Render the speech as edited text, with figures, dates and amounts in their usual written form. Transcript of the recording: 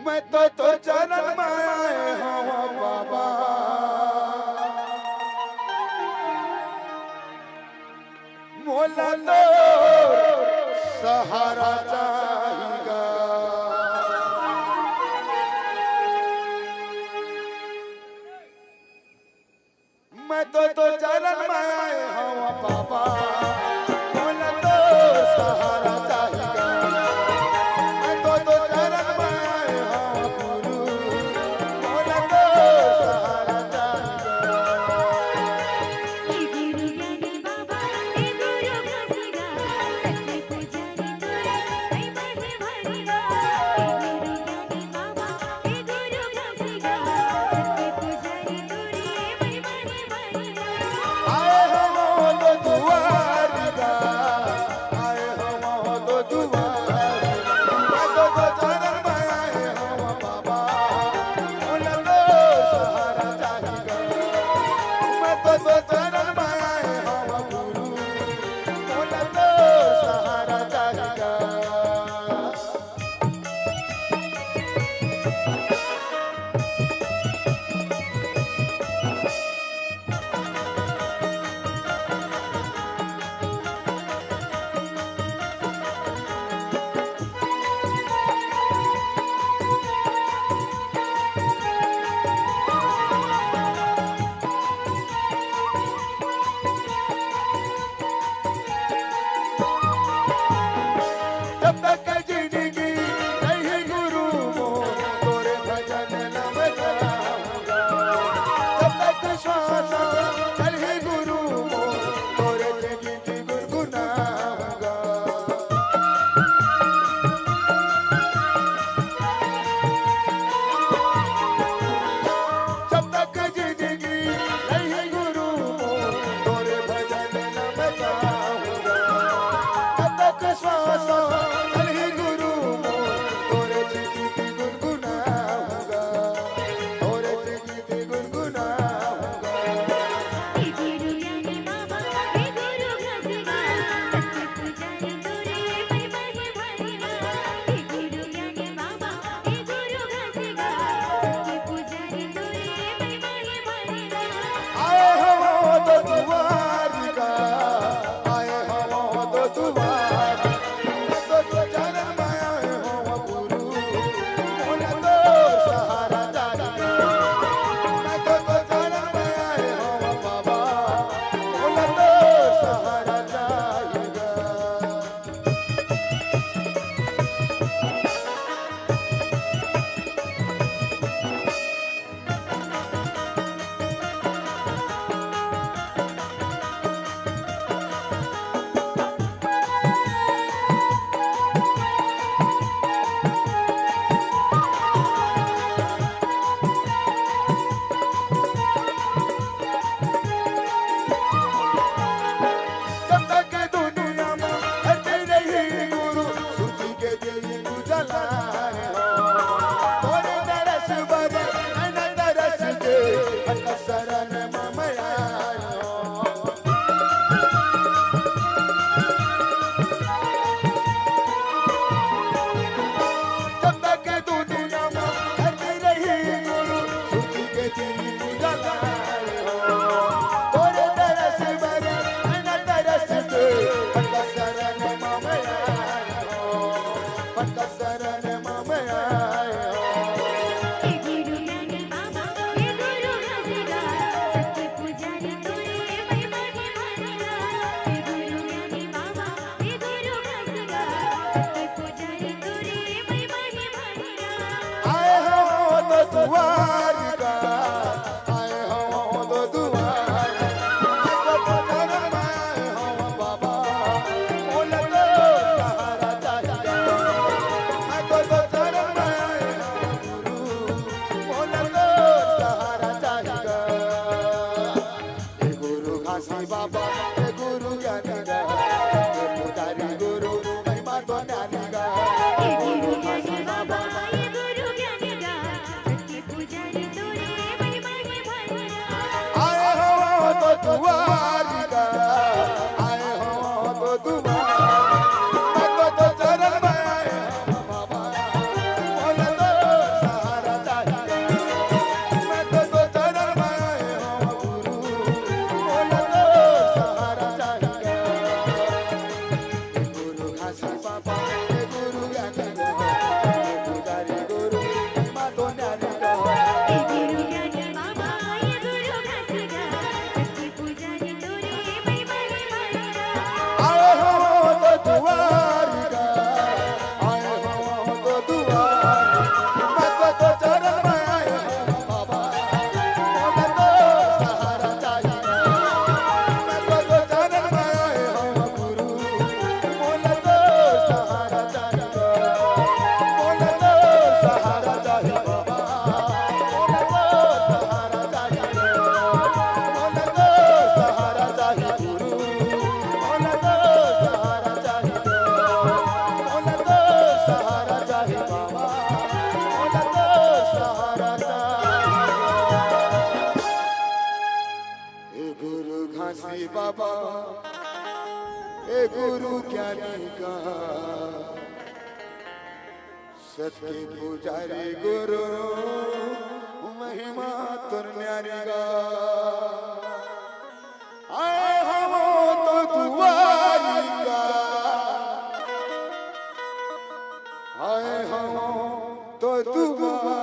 मैं तो चरण में हूँ बाबा, मोला तो सहारा चाहिएगा। मैं तो चरण में हूँ बाबा, मोला तो सहारा चाहिएगा। मैं तो चरण में हूँ गुरु, मोला तो सहारा चाहिएगा। हे गुरु ज्ञानी बाबा, हे गुरु घसीगा, सत्य पुजारी तोरे मैं महे भरेगा। हे गुरु ज्ञानी बाबा, हे गुरु घसीगा, सत्य पुजारी तोरे मैं महे भरेगा। आए हो तो दुआरिका, आए हो तो दुआरिका। मैं तो चरण में आए हो बाबा, मोला तो सहारा चाहिएगा। मैं तो चरण में आए हो गुरु, मोला तो सहारा चाहिएगा। जब तक जिंदगी नहीं गुरु मोर, तोरे बाबा ए गुरु ज्ञानी का सत्य पुजारी गुरु महिमा तुर न्यारी गा आए हो तो दुआरी का आए हो तो दुआरी